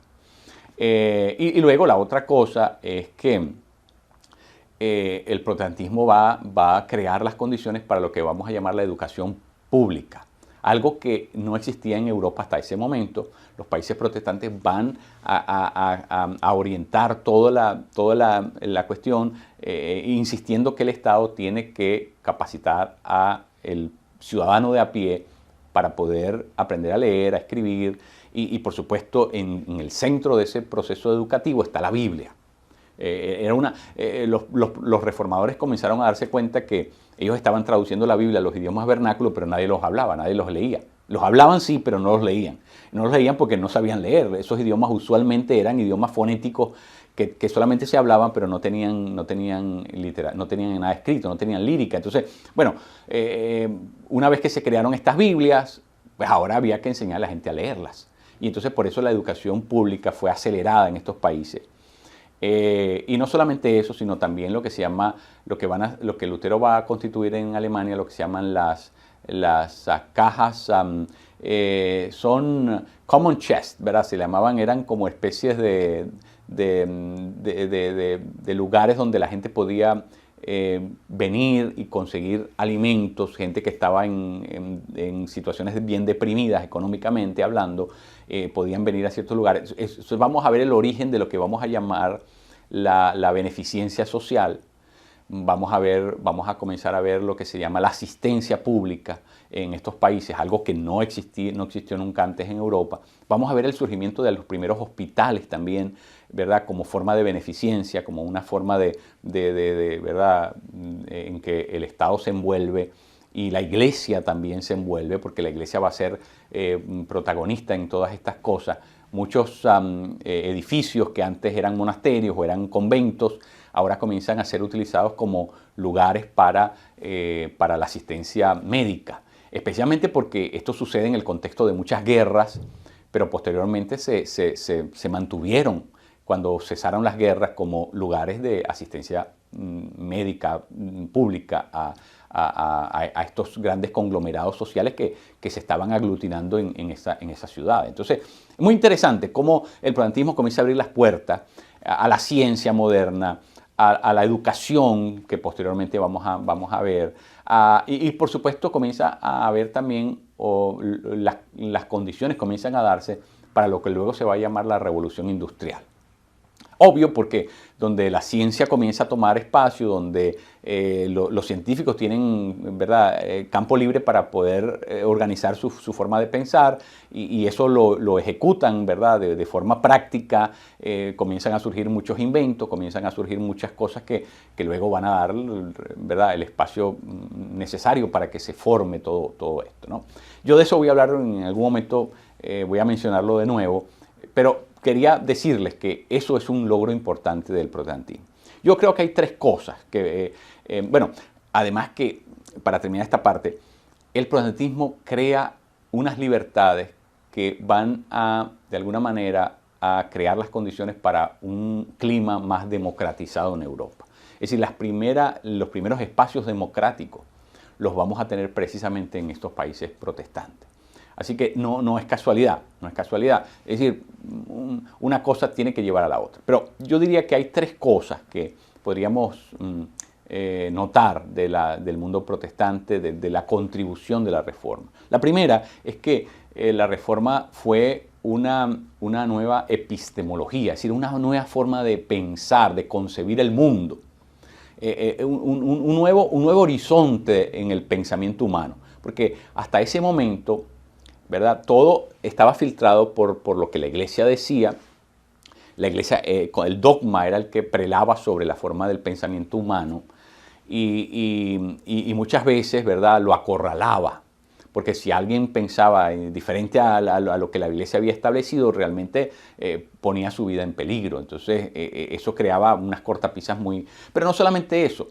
Speaker 1: Y luego la otra cosa es que el protestantismo va a crear las condiciones para lo que vamos a llamar la educación pública, algo que no existía en Europa hasta ese momento. Los países protestantes van a orientar toda la cuestión, insistiendo que el Estado tiene que capacitar al ciudadano de a pie para poder aprender a leer, a escribir, y por supuesto en el centro de ese proceso educativo está la Biblia. Los reformadores comenzaron a darse cuenta que ellos estaban traduciendo la Biblia a los idiomas vernáculos, pero nadie los hablaba, nadie los leía. Los hablaban sí, pero no los leían. No los leían porque no sabían leer. Esos idiomas usualmente eran idiomas fonéticos que solamente se hablaban, pero no tenían nada escrito, no tenían lírica. Entonces, bueno, una vez que se crearon estas Biblias, pues ahora había que enseñar a la gente a leerlas. Y entonces por eso la educación pública fue acelerada en estos países. Y no solamente eso, sino también lo que se llama, lo que Lutero va a constituir en Alemania, lo que se llaman las cajas, son common chest, ¿verdad? Se llamaban, eran como especies de lugares donde la gente podía venir y conseguir alimentos, gente que estaba en situaciones bien deprimidas económicamente hablando, podían venir a ciertos lugares. Vamos a ver el origen de lo que vamos a llamar la beneficencia social. Vamos a comenzar a ver lo que se llama la asistencia pública en estos países, algo que no existió nunca antes en Europa. Vamos a ver el surgimiento de los primeros hospitales también, ¿verdad? Como forma de beneficencia, como una forma de ¿verdad? En que el Estado se envuelve y la Iglesia también se envuelve, porque la Iglesia va a ser protagonista en todas estas cosas. Muchos edificios que antes eran monasterios o eran conventos, ahora comienzan a ser utilizados como lugares para la asistencia médica, especialmente porque esto sucede en el contexto de muchas guerras, pero posteriormente se mantuvieron cuando cesaron las guerras como lugares de asistencia médica pública a estos grandes conglomerados sociales que se estaban aglutinando en esa ciudad. Entonces, es muy interesante cómo el protestantismo comienza a abrir las puertas a la ciencia moderna, a la educación que posteriormente vamos a ver, y por supuesto comienza a haber también las condiciones comienzan a darse para lo que luego se va a llamar la revolución industrial. Obvio, porque donde la ciencia comienza a tomar espacio, donde los científicos tienen, ¿verdad?, campo libre para poder organizar su forma de pensar y eso lo ejecutan, ¿verdad?, de forma práctica, comienzan a surgir muchos inventos, comienzan a surgir muchas cosas que luego van a dar, ¿verdad?, el espacio necesario para que se forme todo esto, ¿no? Yo de eso voy a hablar en algún momento, voy a mencionarlo de nuevo, pero quería decirles que eso es un logro importante del protestantismo. Yo creo que hay tres cosas que, bueno, además que, para terminar esta parte, el protestantismo crea unas libertades que van de alguna manera, a crear las condiciones para un clima más democratizado en Europa. Es decir, los primeros espacios democráticos los vamos a tener precisamente en estos países protestantes. Así que no es casualidad, no es casualidad. Es decir, una cosa tiene que llevar a la otra. Pero yo diría que hay tres cosas que podríamos notar del mundo protestante, de la contribución de la Reforma. La primera es que la Reforma fue una nueva epistemología, es decir, una nueva forma de pensar, de concebir el mundo. Un nuevo horizonte en el pensamiento humano, porque hasta ese momento, ¿verdad?, todo estaba filtrado por lo que la Iglesia decía. La Iglesia, el dogma era el que prelaba sobre la forma del pensamiento humano y muchas veces, ¿verdad?, lo acorralaba. Porque si alguien pensaba diferente a lo que la Iglesia había establecido, realmente ponía su vida en peligro. Entonces eso creaba unas cortapisas muy... Pero no solamente eso.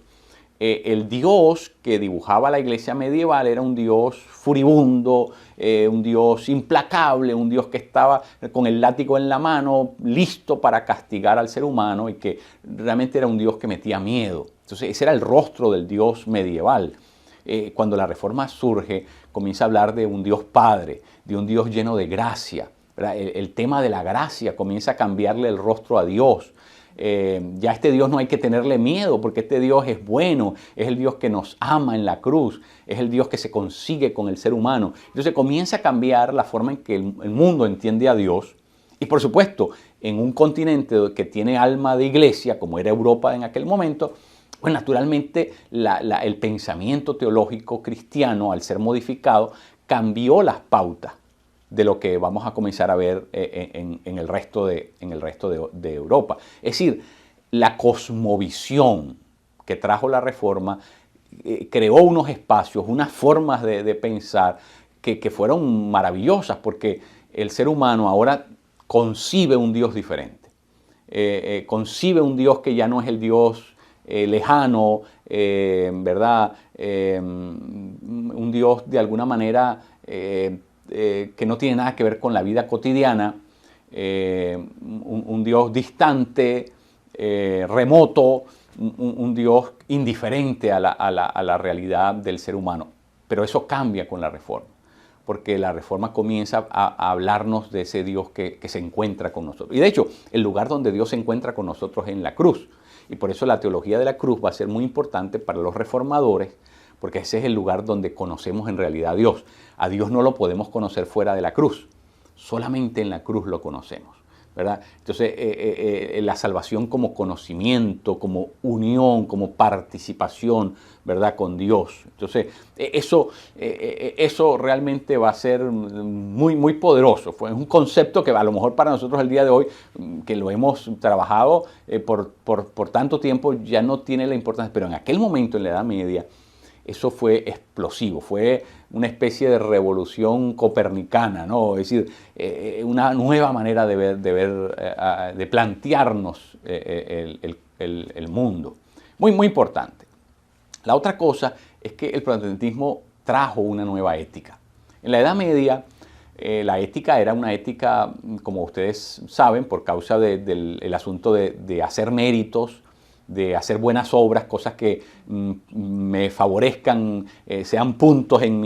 Speaker 1: El Dios que dibujaba la Iglesia medieval era un Dios furibundo, un Dios implacable, un Dios que estaba con el látigo en la mano, listo para castigar al ser humano, y que realmente era un Dios que metía miedo. Entonces ese era el rostro del Dios medieval. Cuando la Reforma surge, comienza a hablar de un Dios Padre, de un Dios lleno de gracia. El tema de la gracia comienza a cambiarle el rostro a Dios. Ya a este Dios no hay que tenerle miedo, porque este Dios es bueno, es el Dios que nos ama en la cruz, es el Dios que se consigue con el ser humano. Entonces comienza a cambiar la forma en que el mundo entiende a Dios. Y por supuesto, en un continente que tiene alma de iglesia, como era Europa en aquel momento, pues naturalmente el pensamiento teológico cristiano, al ser modificado, cambió las pautas de lo que vamos a comenzar a ver en el resto de Europa. Es decir, la cosmovisión que trajo la Reforma creó unos espacios, unas formas de pensar que fueron maravillosas, porque el ser humano ahora concibe un Dios diferente. Concibe un Dios que ya no es el Dios lejano, ¿verdad? Un Dios de alguna manera que no tiene nada que ver con la vida cotidiana, un Dios distante, remoto, un Dios indiferente a la realidad del ser humano. Pero eso cambia con la Reforma, porque la Reforma comienza a hablarnos de ese Dios que se encuentra con nosotros. Y de hecho, el lugar donde Dios se encuentra con nosotros es en la cruz. Y por eso la teología de la cruz va a ser muy importante para los reformadores, porque ese es el lugar donde conocemos en realidad a Dios. A Dios no lo podemos conocer fuera de la cruz, solamente en la cruz lo conocemos, ¿verdad? Entonces, la salvación como conocimiento, como unión, como participación, ¿verdad?, con Dios. Entonces, eso realmente va a ser muy, muy poderoso. Es un concepto que a lo mejor para nosotros el día de hoy, que lo hemos trabajado por tanto tiempo, ya no tiene la importancia. Pero en aquel momento, en la Edad Media, eso fue explosivo, fue una especie de revolución copernicana, ¿no? Es decir, una nueva manera de plantearnos el mundo. Muy, muy importante. La otra cosa es que el protestantismo trajo una nueva ética. En la Edad Media, la ética era una ética, como ustedes saben, por causa del asunto de hacer méritos, de hacer buenas obras, cosas que me favorezcan, sean puntos en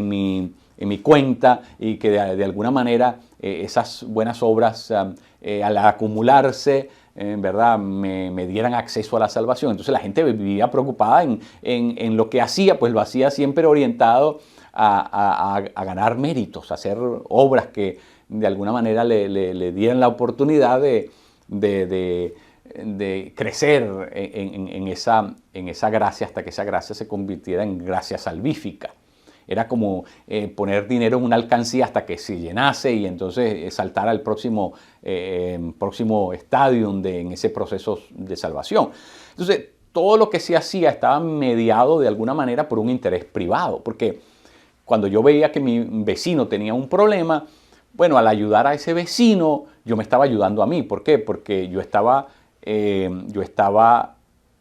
Speaker 1: mi cuenta, y que de alguna manera esas buenas obras al acumularse, ¿verdad?, me dieran acceso a la salvación. Entonces la gente vivía preocupada en lo que hacía, pues lo hacía siempre orientado a ganar méritos, a hacer obras que de alguna manera le dieran la oportunidad de crecer en esa gracia, hasta que esa gracia se convirtiera en gracia salvífica. Era como poner dinero en una alcancía hasta que se llenase y entonces saltar al próximo estadio en ese proceso de salvación. Entonces, todo lo que se hacía estaba mediado de alguna manera por un interés privado, porque cuando yo veía que mi vecino tenía un problema, bueno, al ayudar a ese vecino, yo me estaba ayudando a mí. ¿Por qué? Porque yo estaba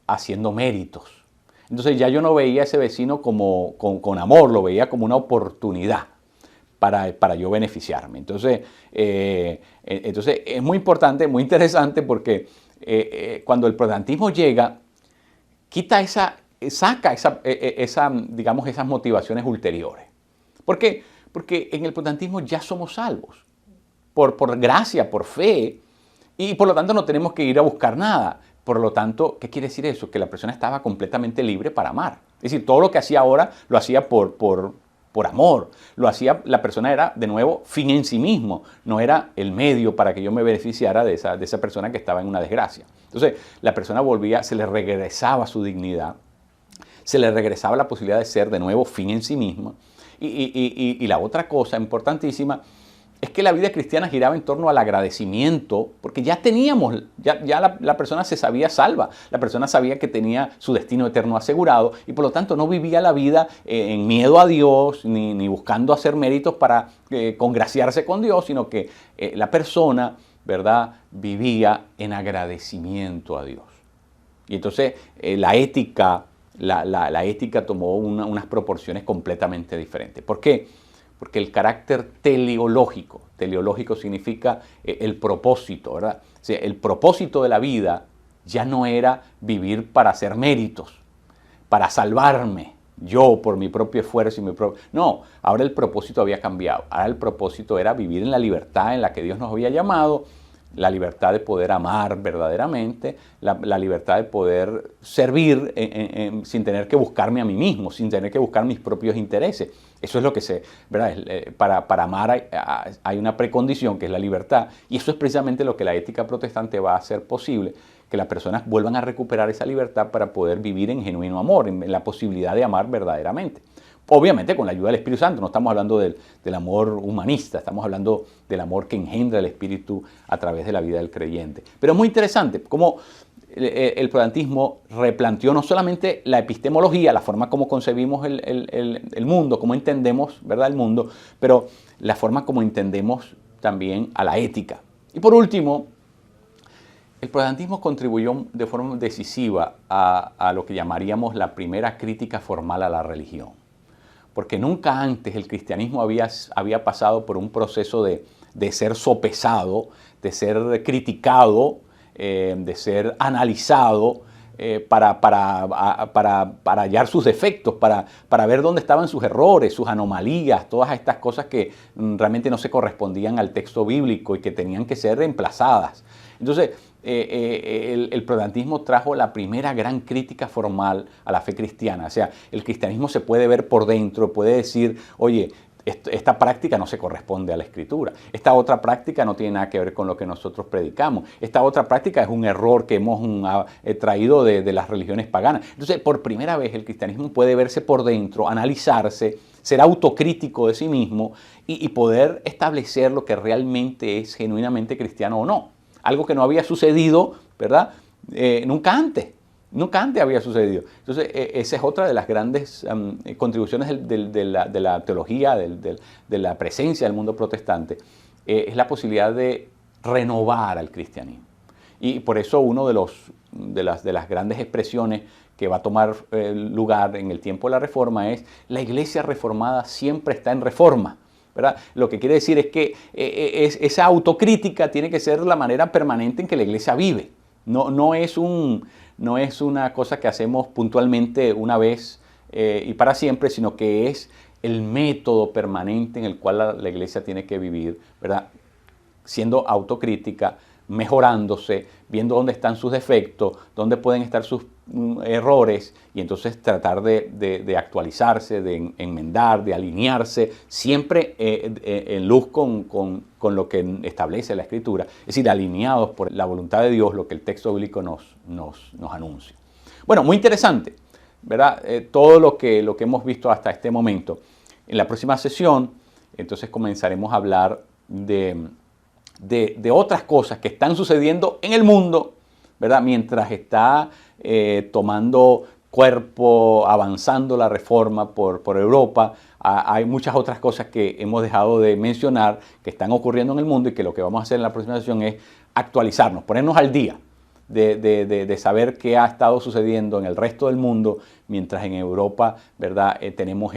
Speaker 1: haciendo méritos. Entonces ya yo no veía a ese vecino con amor, lo veía como una oportunidad para yo beneficiarme. Entonces es muy importante, muy interesante, porque cuando el protestantismo llega, saca digamos, esas motivaciones ulteriores. ¿Por qué? Porque en el protestantismo ya somos salvos, por gracia, por fe, y por lo tanto no tenemos que ir a buscar nada. Por lo tanto, ¿qué quiere decir eso? Que la persona estaba completamente libre para amar. Es decir, todo lo que hacía ahora lo hacía por amor. Lo hacía, la persona era, de nuevo, fin en sí mismo. No era el medio para que yo me beneficiara de esa persona que estaba en una desgracia. Entonces, la persona volvía, se le regresaba su dignidad, se le regresaba la posibilidad de ser, de nuevo, fin en sí mismo. Y la otra cosa importantísima es que la vida cristiana giraba en torno al agradecimiento, porque ya teníamos, ya la persona se sabía salva, la persona sabía que tenía su destino eterno asegurado y por lo tanto no vivía la vida en miedo a Dios, ni buscando hacer méritos para congraciarse con Dios, sino que la persona, ¿verdad?, vivía en agradecimiento a Dios. Y entonces la ética tomó unas proporciones completamente diferentes. ¿Por qué? Porque el carácter teleológico significa el propósito, ¿verdad? O sea, el propósito de la vida ya no era vivir para hacer méritos, para salvarme yo por mi propio esfuerzo y mi propio... No, ahora el propósito había cambiado. Ahora el propósito era vivir en la libertad en la que Dios nos había llamado, la libertad de poder amar verdaderamente, la libertad de poder servir sin tener que buscarme a mí mismo, sin tener que buscar mis propios intereses. Eso es lo que ¿verdad? Para amar hay una precondición que es la libertad, y eso es precisamente lo que la ética protestante va a hacer posible, que las personas vuelvan a recuperar esa libertad para poder vivir en genuino amor, en la posibilidad de amar verdaderamente. Obviamente con la ayuda del Espíritu Santo, no estamos hablando del amor humanista, estamos hablando del amor que engendra el Espíritu a través de la vida del creyente. Pero es muy interesante cómo el protestantismo replanteó no solamente la epistemología, la forma como concebimos el mundo, cómo entendemos, ¿verdad?, el mundo, pero la forma como entendemos también a la ética. Y por último, el protestantismo contribuyó de forma decisiva a lo que llamaríamos la primera crítica formal a la religión. Porque nunca antes el cristianismo había pasado por un proceso de ser sopesado, de ser criticado, de ser analizado para hallar sus defectos, para ver dónde estaban sus errores, sus anomalías, todas estas cosas que realmente no se correspondían al texto bíblico y que tenían que ser reemplazadas. Entonces, el protestantismo trajo la primera gran crítica formal a la fe cristiana. O sea, el cristianismo se puede ver por dentro, puede decir, oye, esta práctica no se corresponde a la Escritura. Esta otra práctica no tiene nada que ver con lo que nosotros predicamos. Esta otra práctica es un error que hemos traído de las religiones paganas. Entonces, por primera vez el cristianismo puede verse por dentro, analizarse, ser autocrítico de sí mismo y poder establecer lo que realmente es genuinamente cristiano o no. Algo que no había sucedido, ¿verdad? Nunca antes había sucedido. Entonces, esa es otra de las grandes contribuciones de la teología, de la presencia del mundo protestante, es la posibilidad de renovar al cristianismo. Y por eso uno de las grandes expresiones que va a tomar lugar en el tiempo de la Reforma es: la Iglesia reformada siempre está en reforma, ¿verdad? Lo que quiere decir es que esa autocrítica tiene que ser la manera permanente en que la Iglesia vive. No es una cosa que hacemos puntualmente una vez y para siempre, sino que es el método permanente en el cual la Iglesia tiene que vivir, ¿verdad? Siendo autocrítica, mejorándose, viendo dónde están sus defectos, dónde pueden estar sus errores, y entonces tratar de actualizarse, de enmendar, de alinearse, siempre en luz con lo que establece la Escritura, es decir, alineados por la voluntad de Dios, lo que el texto bíblico nos anuncia. Bueno, muy interesante, ¿verdad? Todo lo que hemos visto hasta este momento. En la próxima sesión, entonces comenzaremos a hablar de otras cosas que están sucediendo en el mundo, ¿verdad? Mientras está tomando cuerpo, avanzando la reforma por Europa, hay muchas otras cosas que hemos dejado de mencionar que están ocurriendo en el mundo y que lo que vamos a hacer en la próxima sesión es actualizarnos, ponernos al día de saber qué ha estado sucediendo en el resto del mundo, mientras en Europa, ¿verdad? Tenemos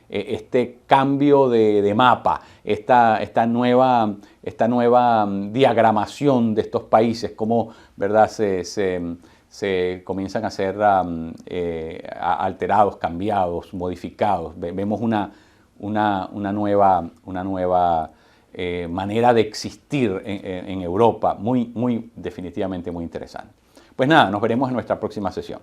Speaker 1: este cambio de mapa, esta nueva diagramación de estos países, cómo, ¿verdad?, se comienzan a ser alterados, cambiados, modificados. Vemos una nueva manera de existir en Europa, definitivamente muy interesante. Pues nada, nos veremos en nuestra próxima sesión.